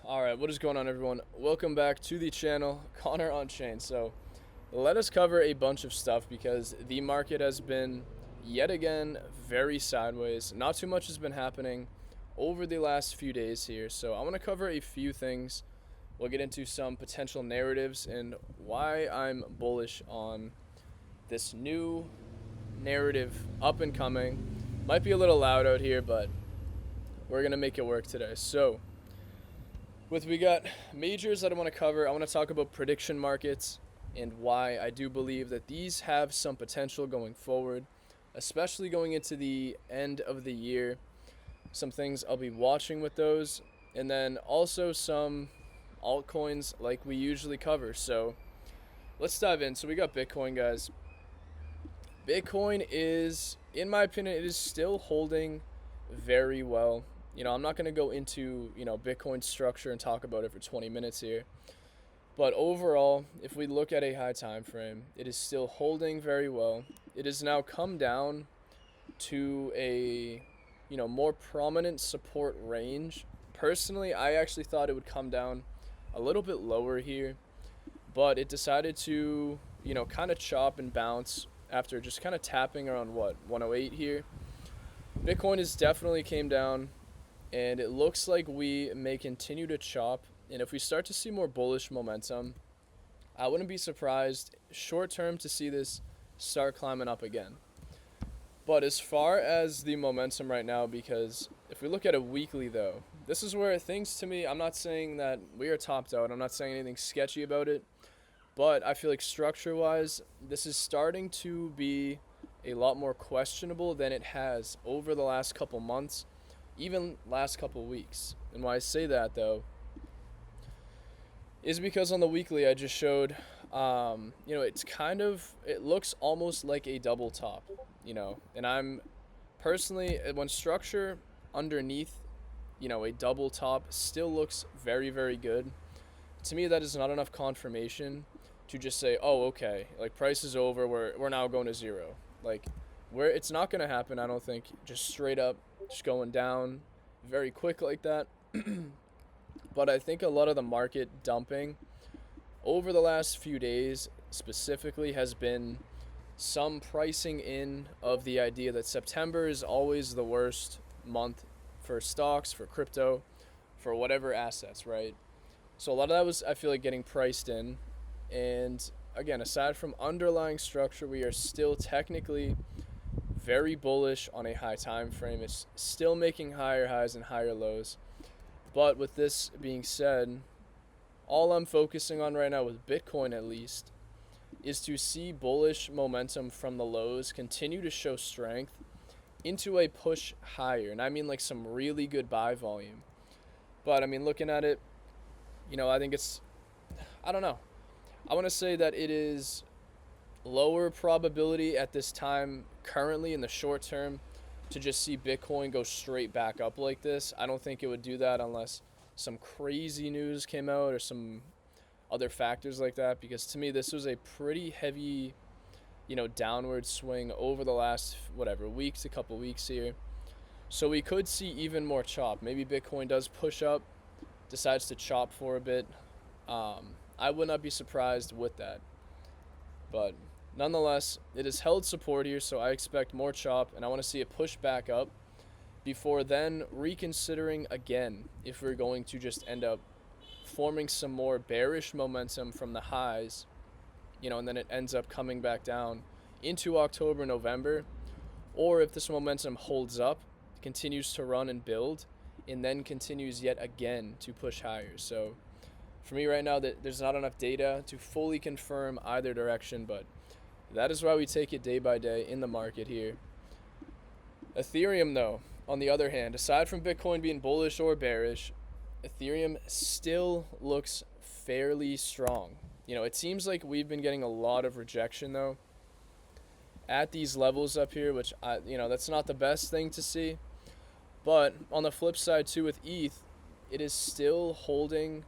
Alright, what is going on, everyone? Welcome back to the channel, Connor on Chain. So, let us cover a bunch of stuff because the market has been, yet again, very sideways. Not too much has been happening over the last few days here. So, I want to cover a few things. We'll get into some potential narratives and why I'm bullish on this new narrative up and coming. Might be a little loud out here, but we're going to make it work today. So, we got majors that I want to cover. I want to talk about prediction markets and why I do believe that these have some potential going forward, especially going into the end of the year. Some things I'll be watching with those, and then also some altcoins like we usually cover. So let's dive in. So we got Bitcoin, guys. Bitcoin is, in my opinion, it is still holding very well. I'm not going to go into, Bitcoin structure and talk about it for 20 minutes here. But overall, if we look at a high time frame, it is still holding very well. It has now come down to a, more prominent support range. Personally, I actually thought it would come down a little bit lower here, but it decided to, kind of chop and bounce after just kind of tapping around 108 here. Bitcoin has definitely came down, and it looks like we may continue to chop. And if we start to see more bullish momentum, I wouldn't be surprised short term to see this start climbing up again. But as far as the momentum right now, because if we look at it weekly though, this is where things, to me, I'm not saying that we are topped out. I'm not saying anything sketchy about it. But I feel like structure-wise, this is starting to be a lot more questionable than it has over the last couple months, even last couple weeks. And why I say that, though, is because on the weekly I just showed, it looks almost like a double top, and I'm personally, when structure underneath, a double top still looks very, very good. To me, that is not enough confirmation to just say, oh, okay, like price is over, we're now going to zero. Like, where it's not going to happen, I don't think, just straight up, just going down very quick like that. But I think a lot of the market dumping over the last few days specifically has been some pricing in of the idea that September is always the worst month for stocks, for crypto, for whatever assets, right? So a lot of that was, I feel like, getting priced in. And again, aside from underlying structure, we are still technically very bullish on a high time frame. It's still making higher highs and higher lows. But with this being said, all I'm focusing on right now with Bitcoin, at least, is to see bullish momentum from the lows continue to show strength into a push higher. And I mean like some really good buy volume. But I mean, looking at it, I think I don't know. I want to say that it is lower probability at this time currently in the short term to just see Bitcoin go straight back up like this. I don't think it would do that unless some crazy news came out or some other factors like that, because to me this was a pretty heavy, downward swing over the last weeks, a couple weeks here. So we could see even more chop. Maybe Bitcoin does push up, decides to chop for a bit. I would not be surprised with that. But nonetheless, it has held support here, so I expect more chop, and I want to see it push back up before then reconsidering again if we're going to just end up forming some more bearish momentum from the highs, and then it ends up coming back down into October, November, or if this momentum holds up, continues to run and build, and then continues yet again to push higher. So for me right now, there's not enough data to fully confirm either direction, but that is why we take it day by day in the market here. Ethereum, though, on the other hand, aside from Bitcoin being bullish or bearish, Ethereum still looks fairly strong. It seems like we've been getting a lot of rejection, though, at these levels up here, which, that's not the best thing to see. But on the flip side, too, with ETH, it is still holding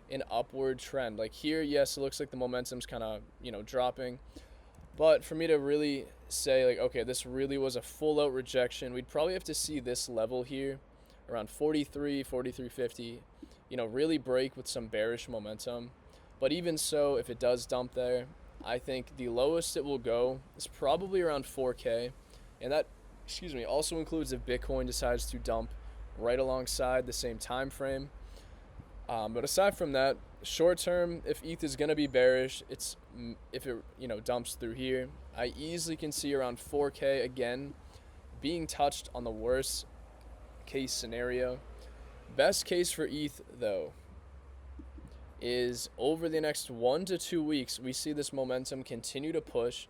an upward trend. Like here, yes, it looks like the momentum's kind of, dropping. But for me to really say, like, okay, this really was a full-out rejection, we'd probably have to see this level here around 43, 43.50 really break with some bearish momentum. But even so, if it does dump there, I think the lowest it will go is probably around 4K. And that, also includes if Bitcoin decides to dump right alongside the same time frame. But aside from that, short term, if ETH is going to be bearish, if it dumps through here, I easily can see around 4K again being touched on the worst case scenario. Best case for ETH though is over the next 1 to 2 weeks, we see this momentum continue to push.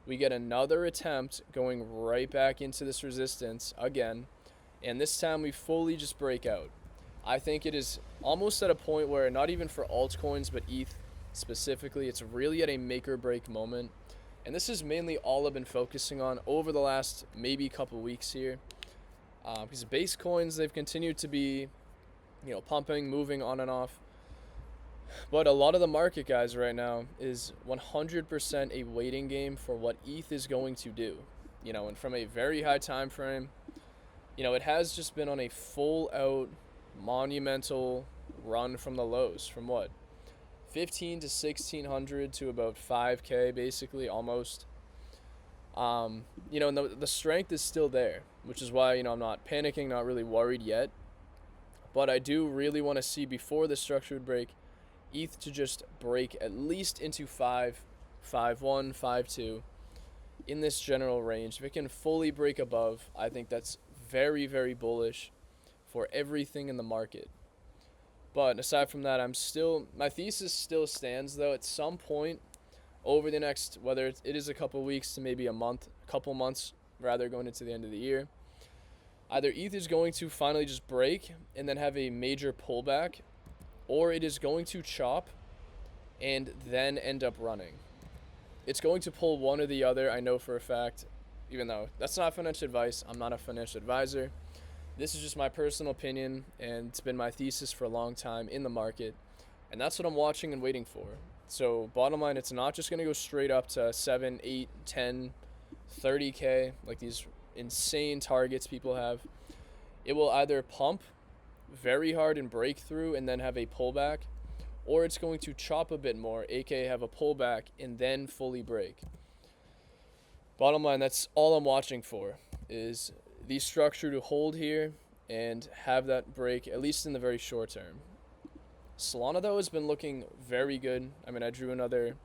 We get another attempt going right back into this resistance again, and this time we fully just break out. I think it is almost at a point where, not even for altcoins, but ETH specifically, it's really at a make or break moment. And this is mainly all I've been focusing on over the last maybe couple weeks here. Because base coins, they've continued to be, pumping, moving on and off. But a lot of the market, guys, right now is 100% a waiting game for what ETH is going to do. And from a very high time frame, it has just been on a full out monumental run from the lows, from what, 15 to 1600 to about 5K basically, almost. And the strength is still there, which is why I'm not panicking, not really worried yet. But I do really want to see, before the structured break, ETH to just break at least into 5.1, 5.2 in this general range. If it can fully break above, I think that's very, very bullish for everything in the market. But aside from that, my thesis still stands though. At some point over the next, whether it is a couple weeks to maybe couple months rather, going into the end of the year, either ETH is going to finally just break and then have a major pullback, or it is going to chop and then end up running. It's going to pull one or the other, I know for a fact, even though that's not financial advice. I'm not a financial advisor. This is just my personal opinion, and it's been my thesis for a long time in the market, and that's what I'm watching and waiting for. So bottom line, it's not just going to go straight up to 7, 8, 10, 30K, like these insane targets people have. It will either pump very hard and break through and then have a pullback, or it's going to chop a bit more, aka have a pullback and then fully break. Bottom line, that's all I'm watching for, is the structure to hold here and have that break, at least in the very short term. Solana though has been looking very good. I drew another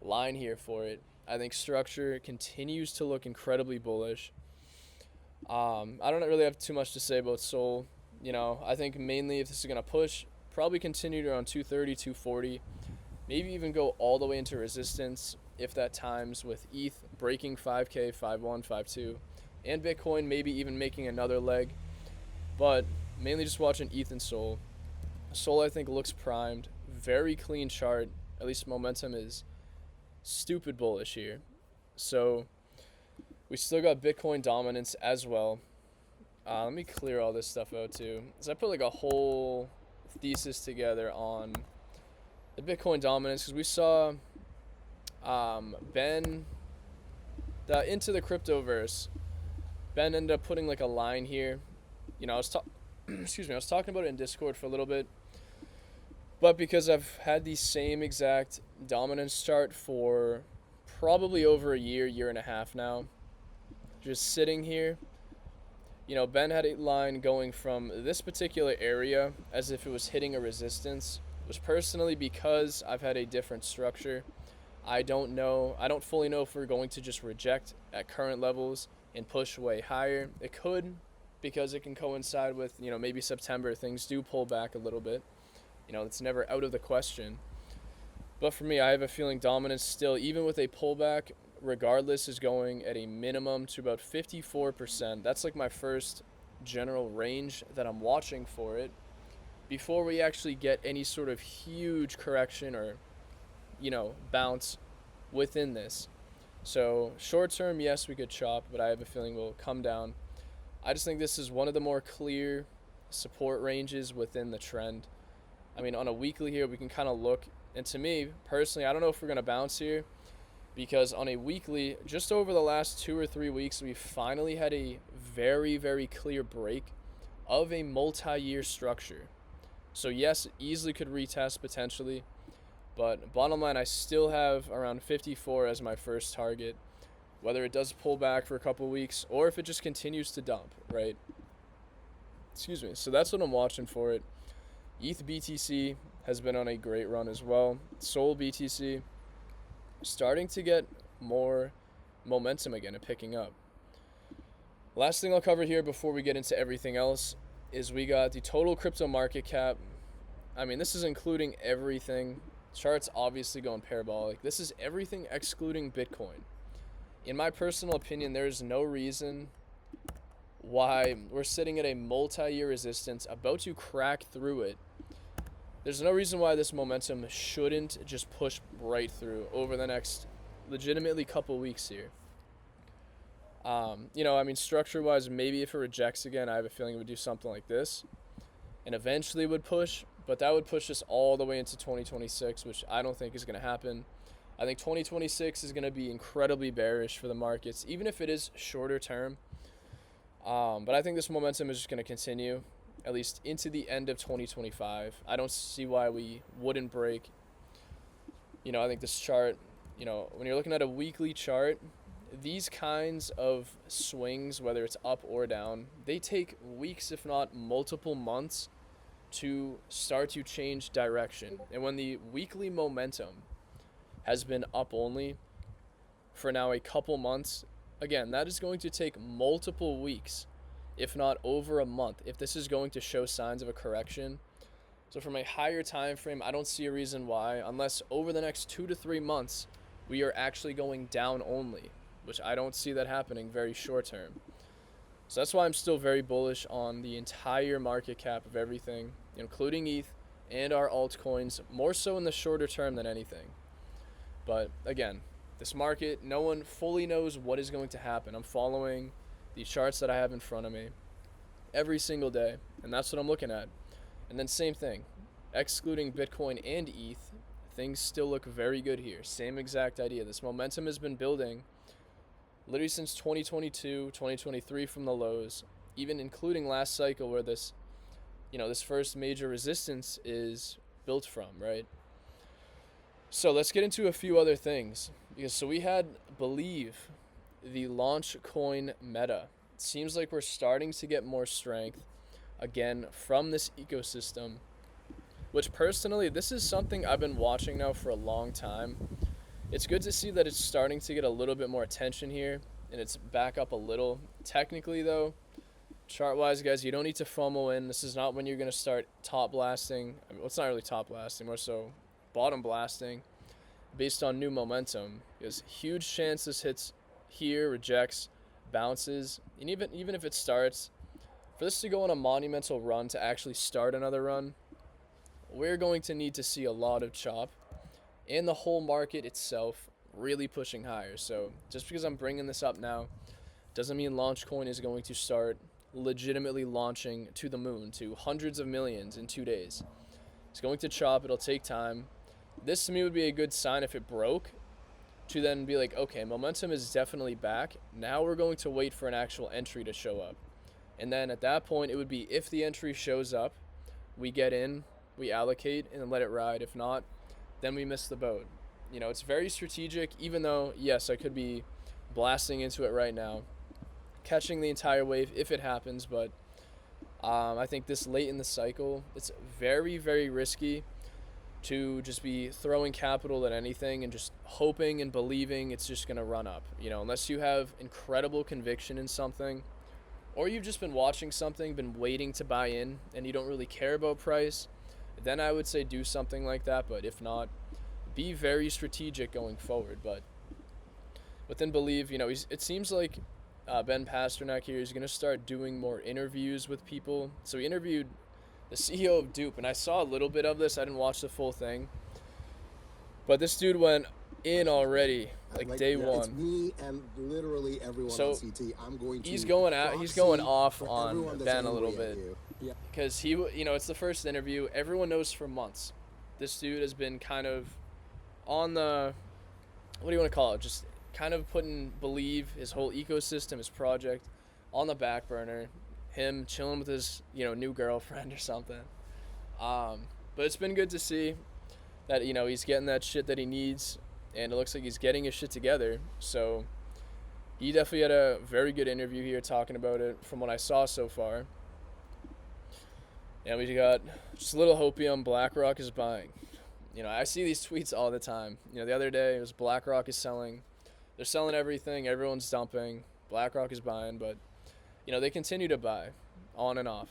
line here for it. I think structure continues to look incredibly bullish. I don't really have too much to say about Sol. I think mainly if this is going to push, probably continue around 230, 240, maybe even go all the way into resistance if that times with ETH breaking 5K, 5.1, 5.2, and Bitcoin maybe even making another leg. But mainly just watching ETH and Sol. Sol, I think, looks primed. Very clean chart. At least momentum is stupid bullish here. So we still got Bitcoin dominance as well. Let me clear all this stuff out too. So I put like a whole thesis together on the Bitcoin dominance, because we saw Ben, into the cryptoverse, Ben ended up putting like a line here. I was talking about it in Discord for a little bit, but because I've had the same exact dominance chart for probably over a year and a half now, just sitting here, Ben had a line going from this particular area as if it was hitting a resistance, which personally, because I've had a different structure, I don't fully know if we're going to just reject at current levels and push way higher. It could, because it can coincide with, maybe September, things do pull back a little bit. It's never out of the question. But for me, I have a feeling dominance still, even with a pullback, regardless, is going at a minimum to about 54%. That's like my first general range that I'm watching for it before we actually get any sort of huge correction or, bounce within this. So short term, yes, we could chop, but I have a feeling we'll come down. I just think this is one of the more clear support ranges within the trend. On a weekly here, we can kind of look, and to me, personally, I don't know if we're going to bounce here, because on a weekly, just over the last 2 or 3 weeks, we finally had a very, very clear break of a multi-year structure. So yes, it easily could retest potentially, but bottom line, I still have around 54 as my first target, whether it does pull back for a couple weeks or if it just continues to dump, right? Excuse me. So that's what I'm watching for it. ETH BTC has been on a great run as well. Sol BTC starting to get more momentum again and picking up. Last thing I'll cover here before we get into everything else is we got the total crypto market cap. I mean, this is including everything. Chart's obviously going parabolic. This is everything excluding Bitcoin. In my personal opinion, there's no reason why we're sitting at a multi-year resistance, about to crack through it. There's no reason why this momentum shouldn't just push right through over the next legitimately couple weeks here. Structure-wise, maybe if it rejects again, I have a feeling it would do something like this and eventually would push, but that would push us all the way into 2026, which I don't think is going to happen. I think 2026 is going to be incredibly bearish for the markets, even if it is shorter term. But I think this momentum is just going to continue, at least into the end of 2025. I don't see why we wouldn't break. I think this chart, when you're looking at a weekly chart, these kinds of swings, whether it's up or down, they take weeks, if not multiple months, to start to change direction. And when the weekly momentum has been up only for now a couple months, again, that is going to take multiple weeks, if not over a month, if this is going to show signs of a correction. So from a higher time frame, I don't see a reason why, unless over the next 2 to 3 months, we are actually going down only, which I don't see that happening very short term. So that's why I'm still very bullish on the entire market cap of everything, including ETH and our altcoins, more so in the shorter term than anything. But again, this market, no one fully knows what is going to happen. I'm following the charts that I have in front of me every single day, and that's what I'm looking at. And then same thing, excluding Bitcoin and ETH, things still look very good here. Same exact idea. This momentum has been building literally since 2022, 2023 from the lows, even including last cycle where this first major resistance is built from, right? So let's get into a few other things. So we had Believe, the Launchcoin meta. It seems like we're starting to get more strength again from this ecosystem, which personally, this is something I've been watching now for a long time. It's good to see that it's starting to get a little bit more attention here, and it's back up a little. Technically, though, chart-wise, guys, you don't need to FOMO in. This is not when you're going to start top blasting. It's not really top blasting, more so bottom blasting based on new momentum. There's huge chance this hits here, rejects, bounces, and even if it starts, for this to go on a monumental run, to actually start another run, we're going to need to see a lot of chop and the whole market itself really pushing higher. So just because I'm bringing this up now doesn't mean Launchcoin is going to start legitimately launching to the moon, to hundreds of millions in 2 days. It's going to chop. It'll take time. This to me would be a good sign if it broke, to then be like, okay, momentum is definitely back. Now we're going to wait for an actual entry to show up. And then at that point, it would be if the entry shows up, we get in, we allocate, and then let it ride. If not, then we miss the boat. It's very strategic, even though, yes, I could be blasting into it right now, catching the entire wave if it happens, but I think this late in the cycle, it's very, very risky to just be throwing capital at anything and just hoping and believing it's just going to run up. Unless you have incredible conviction in something, or you've just been watching something, been waiting to buy in, and you don't really care about price, then I would say do something like that. But if not, be very strategic going forward. But within Believe, it seems like Ben Pasternak here is going to start doing more interviews with people. So he interviewed the CEO of Dupe, and I saw a little bit of this. I didn't watch the full thing, but this dude went in already, like day one. It's me and literally everyone on CT. I'm going to. He's going off on Ben a little bit, because it's the first interview. Everyone knows for months, this dude has been kind of on the, what do you want to call it? Just kind of putting Believe, his whole ecosystem, his project, on the back burner. Him chilling with his new girlfriend or something. But it's been good to see that, he's getting that shit that he needs, and it looks like he's getting his shit together. So he definitely had a very good interview here talking about it from what I saw so far. And we got just a little hopium BlackRock is buying. I see these tweets all the time. The other day it was BlackRock is selling. They're selling everything. Everyone's dumping. BlackRock is buying, but they continue to buy on and off.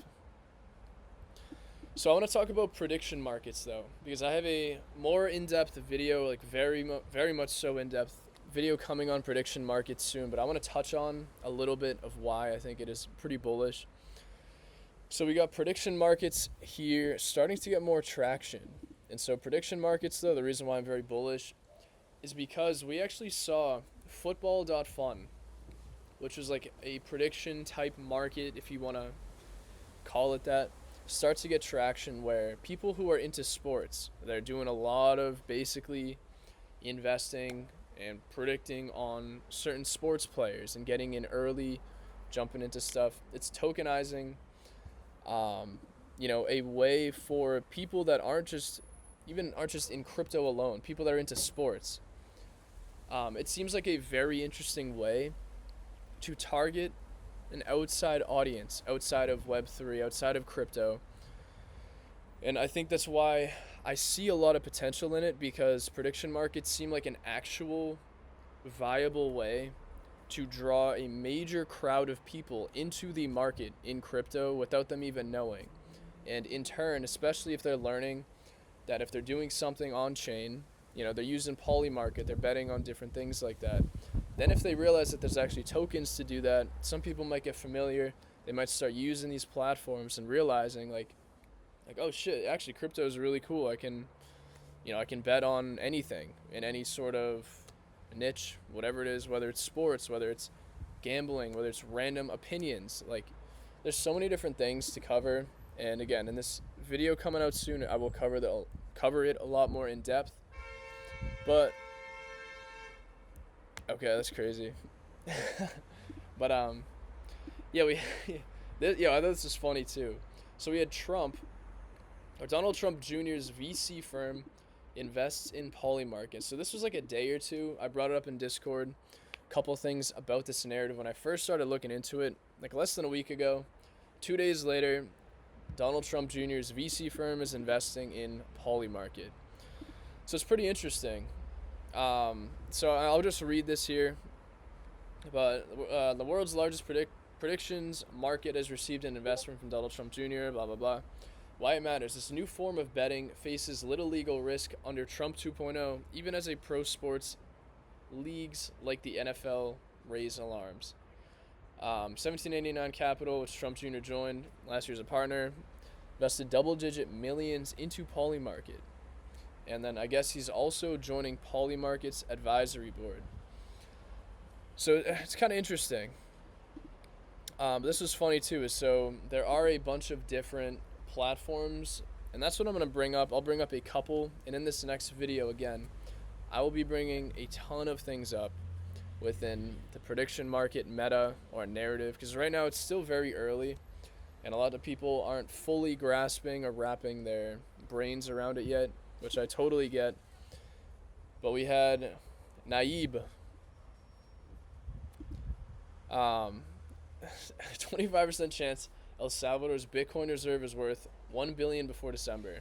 So I want to talk about prediction markets though, because I have a more in-depth video, like very much so in-depth video coming on prediction markets soon, but I want to touch on a little bit of why I think it is pretty bullish. So we got prediction markets here starting to get more traction. And so prediction markets though, the reason why I'm very bullish is because we actually saw football.fun, which was like a prediction type market, if you want to call it that, start to get traction where people who are into sports, they're doing a lot of basically investing and predicting on certain sports players and getting in early, jumping into stuff. It's tokenizing, a way for people that aren't just in crypto alone, people that are into sports. It seems like a very interesting way to target an outside audience, outside of Web3, outside of crypto. And I think that's why I see a lot of potential in it, because prediction markets seem like an actual viable way to draw a major crowd of people into the market in crypto without them even knowing. And in turn, especially if they're learning that if they're doing something on chain, they're using Polymarket, they're betting on different things like that. Then if they realize that there's actually tokens to do that, some people might get familiar. They might start using these platforms and realizing like, oh shit, actually crypto is really cool. I can bet on anything in any sort of niche, whatever it is, whether it's sports, whether it's gambling, whether it's random opinions. Like, there's so many different things to cover. And again, in this video coming out soon, I will cover it a lot more in depth. But okay, that's crazy. But I thought this was funny too. So we had Donald Trump Jr.'s VC firm invests in Polymarket. So this was like a day or two. I brought it up in Discord. A couple things about this narrative when I first started looking into it, like less than a week ago. 2 days later, Donald Trump Jr.'s VC firm is investing in Polymarket. So it's pretty interesting. So I'll just read this here. But the world's largest predictions market has received an investment from Donald Trump Jr., blah, blah, blah. Why it matters. This new form of betting faces little legal risk under Trump 2.0, even as a pro sports leagues like the NFL raise alarms. 1789 Capital, which Trump Jr. joined last year as a partner, invested double-digit millions into Polymarket. And then I guess he's also joining Polymarket's advisory board. So it's kind of interesting. This was funny too. So there are a bunch of different platforms, and that's what I'm going to bring up. I'll bring up a couple, and in this next video again, I will be bringing a ton of things up within the prediction market meta or narrative, because right now it's still very early, and a lot of people aren't fully grasping or wrapping their brains around it yet, which I totally get. But we had Naib, 25% chance El Salvador's Bitcoin reserve is worth $1 billion before December.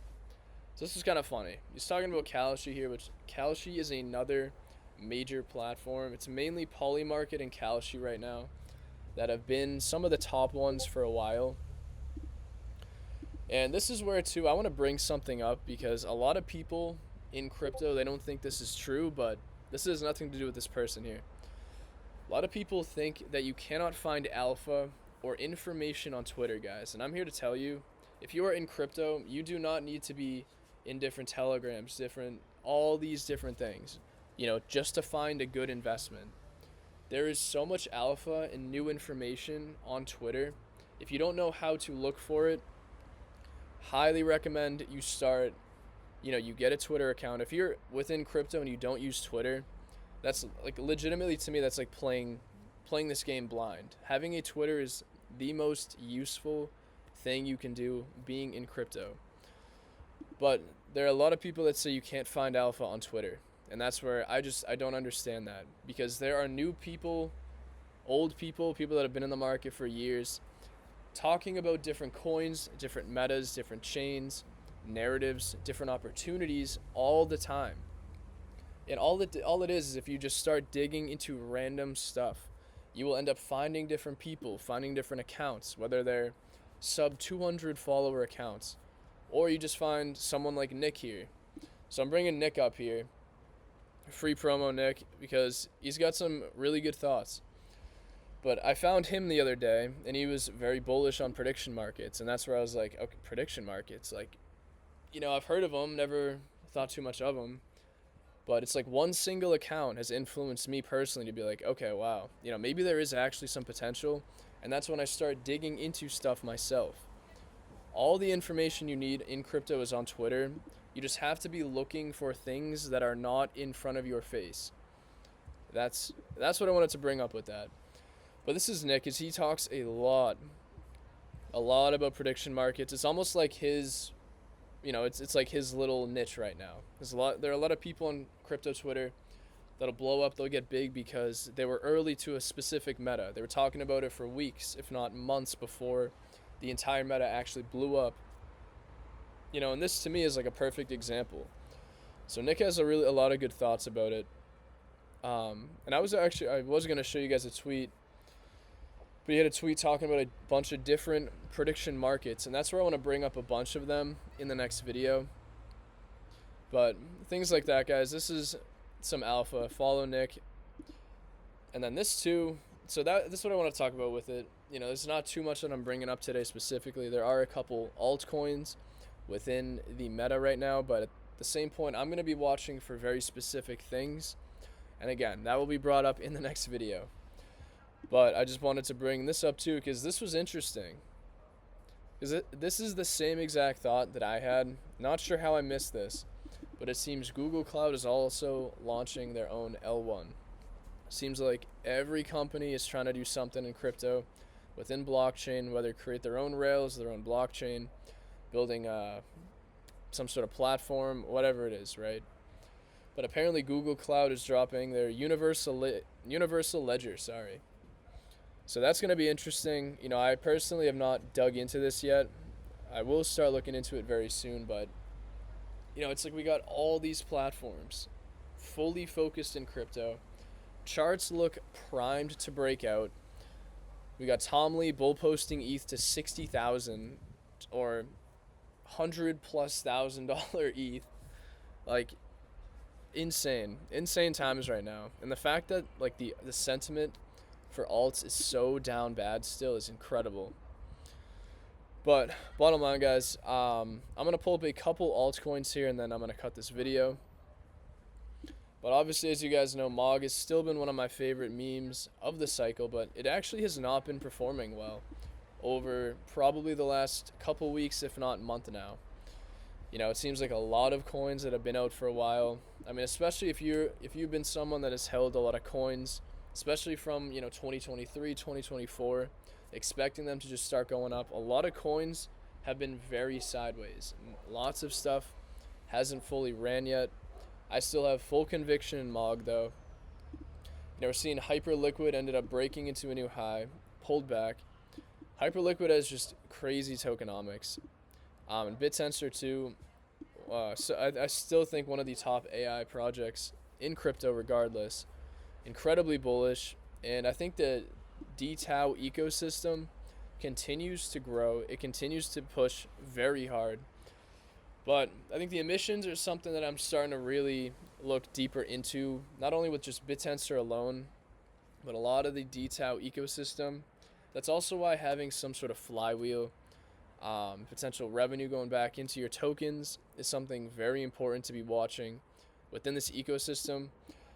So this is kind of funny. He's talking about Kalshi here, which Kalshi is another major platform. It's mainly Polymarket and Kalshi right now that have been some of the top ones for a while. And this is where too I want to bring something up, because a lot of people in crypto, they don't think this is true, but this has nothing to do with this person here. A lot of people think that you cannot find alpha or information on Twitter, guys. And I'm here to tell you, if you are in crypto, you do not need to be in different telegrams, all these different things, just to find a good investment. There is so much alpha and new information on Twitter. If you don't know how to look for it, highly recommend you start, you get a Twitter account. If you're within crypto and you don't use Twitter, that's like legitimately to me, that's like playing this game blind. Having a Twitter is the most useful thing you can do being in crypto. But there are a lot of people that say you can't find alpha on Twitter. And that's where I don't understand that, because there are new people, old people, people that have been in the market for years, talking about different coins, different metas, different chains, narratives, different opportunities all the time. And all it is if you just start digging into random stuff, you will end up finding different people, finding different accounts, whether they're sub 200 follower accounts, or you just find someone like Nick here. So I'm bringing Nick up here, free promo Nick, because he's got some really good thoughts. But I found him the other day, and he was very bullish on prediction markets, and that's where I was like, okay, prediction markets, like, I've heard of them, never thought too much of them, but it's like one single account has influenced me personally to be like, okay, wow, maybe there is actually some potential, and that's when I start digging into stuff myself. All the information you need in crypto is on Twitter. You just have to be looking for things that are not in front of your face. That's what I wanted to bring up with that. But this is Nick, as he talks a lot about prediction markets. It's almost like his, it's like his little niche right now. There are a lot of people on crypto Twitter that'll blow up, they'll get big because they were early to a specific meta. They were talking about it for weeks, if not months, before the entire meta actually blew up. And this to me is like a perfect example. So Nick has a lot of good thoughts about it. And I was going to show you guys a tweet, but he had a tweet talking about a bunch of different prediction markets, and that's where I want to bring up a bunch of them in the next video. But things like that, guys, this is some alpha. Follow Nick. And then this too, so this is what I want to talk about with it. There's not too much that I'm bringing up today specifically. There are a couple altcoins within the meta right now, but at the same point, I'm going to be watching for very specific things. And again, that will be brought up in the next video. But I just wanted to bring this up too, because this was interesting. Because this is the same exact thought that I had. Not sure how I missed this, but it seems Google Cloud is also launching their own L1. Seems like every company is trying to do something in crypto within blockchain, whether create their own rails, their own blockchain, building some sort of platform, whatever it is, right? But apparently Google Cloud is dropping their universal ledger, So that's going to be interesting. I personally have not dug into this yet. I will start looking into it very soon, but it's like we got all these platforms fully focused in crypto. Charts look primed to break out. We got Tom Lee bull posting ETH to 60,000 or $100,000+ ETH. Like, insane times right now. And the fact that like the sentiment for alts is so down bad still is incredible. But bottom line, guys, I'm gonna pull up a couple altcoins here and then I'm gonna cut this video. But obviously, as you guys know, MOG has still been one of my favorite memes of the cycle, but it actually has not been performing well over probably the last couple weeks, if not month now. It seems like a lot of coins that have been out for a while. I mean, especially if you've been someone that has held a lot of coins, especially from 2023, 2024, expecting them to just start going up. A lot of coins have been very sideways. Lots of stuff hasn't fully ran yet. I still have full conviction in MOG though. We're seeing Hyperliquid ended up breaking into a new high, pulled back. Hyperliquid has just crazy tokenomics. And BitTensor too. So I still think one of the top AI projects in crypto regardless. Incredibly bullish. And I think the DTAO ecosystem continues to grow. It continues to push very hard. But I think the emissions are something that I'm starting to really look deeper into, not only with just BitTensor alone, but a lot of the DTAO ecosystem. That's also why having some sort of flywheel, potential revenue going back into your tokens is something very important to be watching within this ecosystem.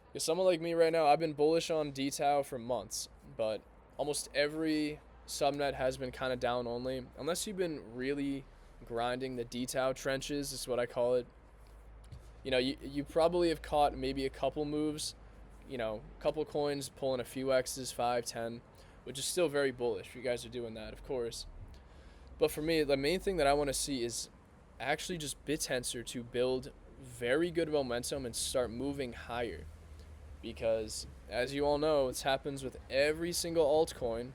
Because someone like me right now, I've been bullish on DTAO for months, but almost every subnet has been kind of down only, unless you've been really grinding the DTAO trenches is what I call it. You probably have caught maybe a couple moves, couple coins pulling a few X's, 5, 10, which is still very bullish. You guys are doing that, of course. But for me, the main thing that I want to see is actually just BitTensor to build very good momentum and start moving higher. Because, as you all know, it happens with every single altcoin.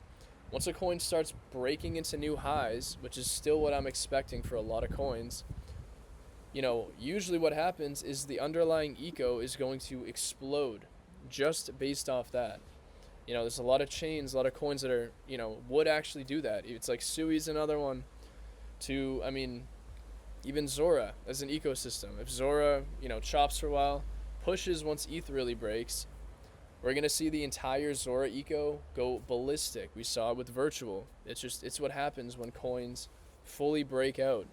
Once a coin starts breaking into new highs, which is still what I'm expecting for a lot of coins, usually what happens is the underlying eco is going to explode just based off that. There's a lot of chains, a lot of coins that are, would actually do that. It's like Sui's another one even Zora as an ecosystem. If Zora, chops for a while, pushes once ETH really breaks, we're going to see the entire Zora eco go ballistic. We saw it with Virtual. It's what happens when coins fully break out,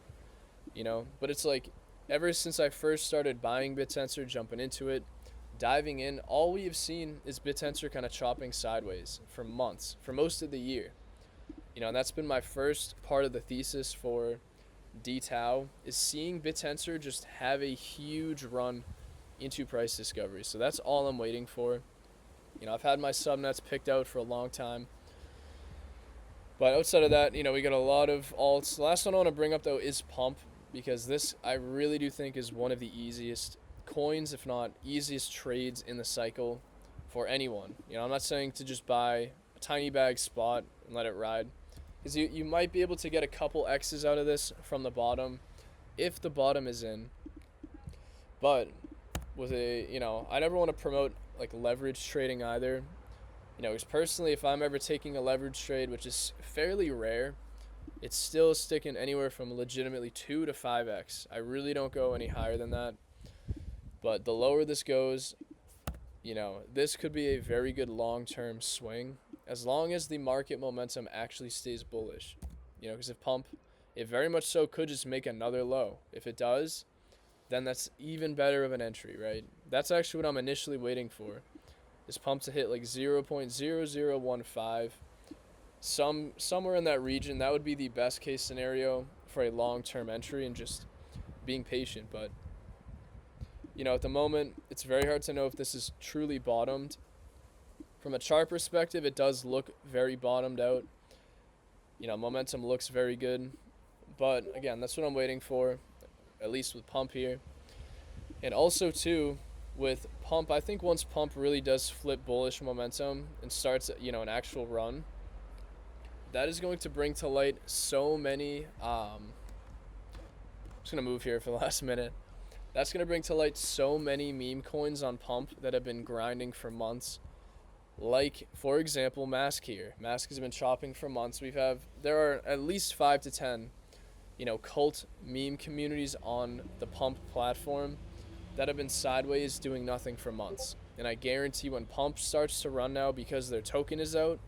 But it's like, ever since I first started buying BitTensor, jumping into it, diving in, all we have seen is BitTensor kind of chopping sideways for months, for most of the year. And that's been my first part of the thesis for DTAO, is seeing BitTensor just have a huge run into price discovery. So that's all I'm waiting for. I've had my subnets picked out for a long time. But outside of that, we got a lot of alts. The last one I want to bring up, though, is Pump, because this I really do think is one of the easiest coins, if not easiest trades in the cycle for anyone. I'm not saying to just buy a tiny bag spot and let it ride, because you might be able to get a couple X's out of this from the bottom if the bottom is in. But with I never want to promote like leverage trading either. Because personally, if I'm ever taking a leverage trade, which is fairly rare, it's still sticking anywhere from legitimately 2 to 5x. I really don't go any higher than that. But the lower this goes, this could be a very good long-term swing, as long as the market momentum actually stays bullish. Because if Pump, it very much so could just make another low. If it does, then that's even better of an entry, right? That's actually what I'm initially waiting for, is Pump to hit like 0.0015, somewhere in that region. That would be the best case scenario for a long-term entry, and just being patient. But at the moment, it's very hard to know if this is truly bottomed. From a chart perspective, it does look very bottomed out. Momentum looks very good. But again, that's what I'm waiting for, at least with Pump here. And also, too, with Pump, I think once Pump really does flip bullish momentum and starts, an actual run, that is going to bring to light so many, I'm just going to move here for the last minute. That's going to bring to light so many meme coins on Pump that have been grinding for months. Like, for example, Mask here. Mask has been chopping for months. There are at least 5 to 10, cult meme communities on the Pump platform that have been sideways doing nothing for months. And I guarantee when Pump starts to run now, because their token is out,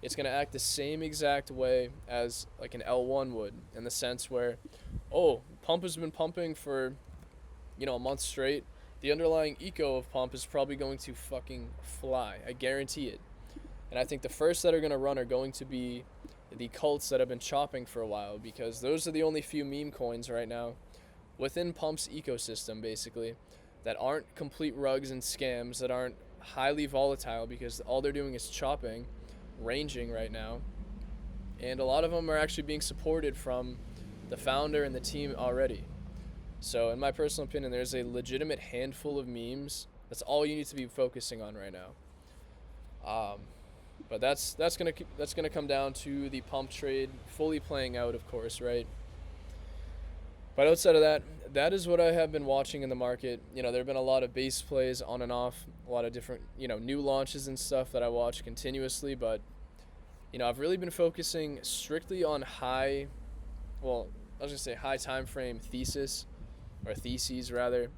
it's going to act the same exact way as like an L1 would, in the sense where, Pump has been pumping for a month straight. The underlying eco of Pump is probably going to fucking fly. I guarantee it. And I think the first that are going to run are going to be the cults that have been chopping for a while, because those are the only few meme coins right now within Pump's ecosystem, basically, that aren't complete rugs and scams, that aren't highly volatile, because all they're doing is chopping, ranging right now. And a lot of them are actually being supported from the founder and the team already. So in my personal opinion, there's a legitimate handful of memes. That's all you need to be focusing on right now. But that's gonna come down to the Pump trade fully playing out, of course, right? But outside of that, that is what I have been watching in the market. There have been a lot of base plays on and off, a lot of different, new launches and stuff that I watch continuously. But, I've really been focusing strictly on high time frame theses, rather.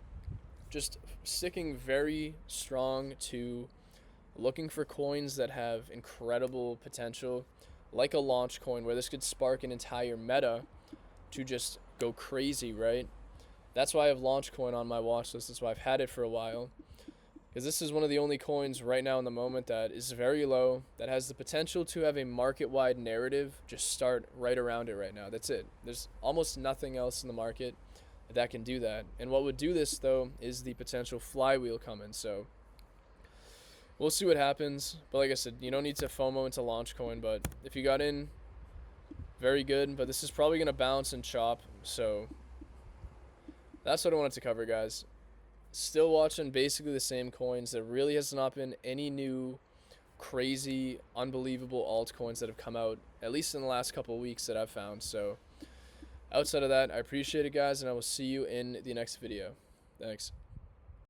Just sticking very strong to looking for coins that have incredible potential, like a Launchcoin, where this could spark an entire meta to just go crazy, right? That's why I have Launchcoin on my watch list. That's why I've had it for a while, because this is one of the only coins right now in the moment that is very low, that has the potential to have a market-wide narrative just start right around it right now. That's it. There's almost nothing else in the market that can do that. And what would do this, though, is the potential flywheel coming. So we'll see what happens. But like I said, you don't need to FOMO into Launchcoin. But if you got in, very good. But this is probably going to bounce and chop. So that's what I wanted to cover, guys. Still watching basically the same coins. There really has not been any new crazy, unbelievable altcoins that have come out, at least in the last couple of weeks that I've found. So outside of that, I appreciate it, guys, and I will see you in the next video. Thanks.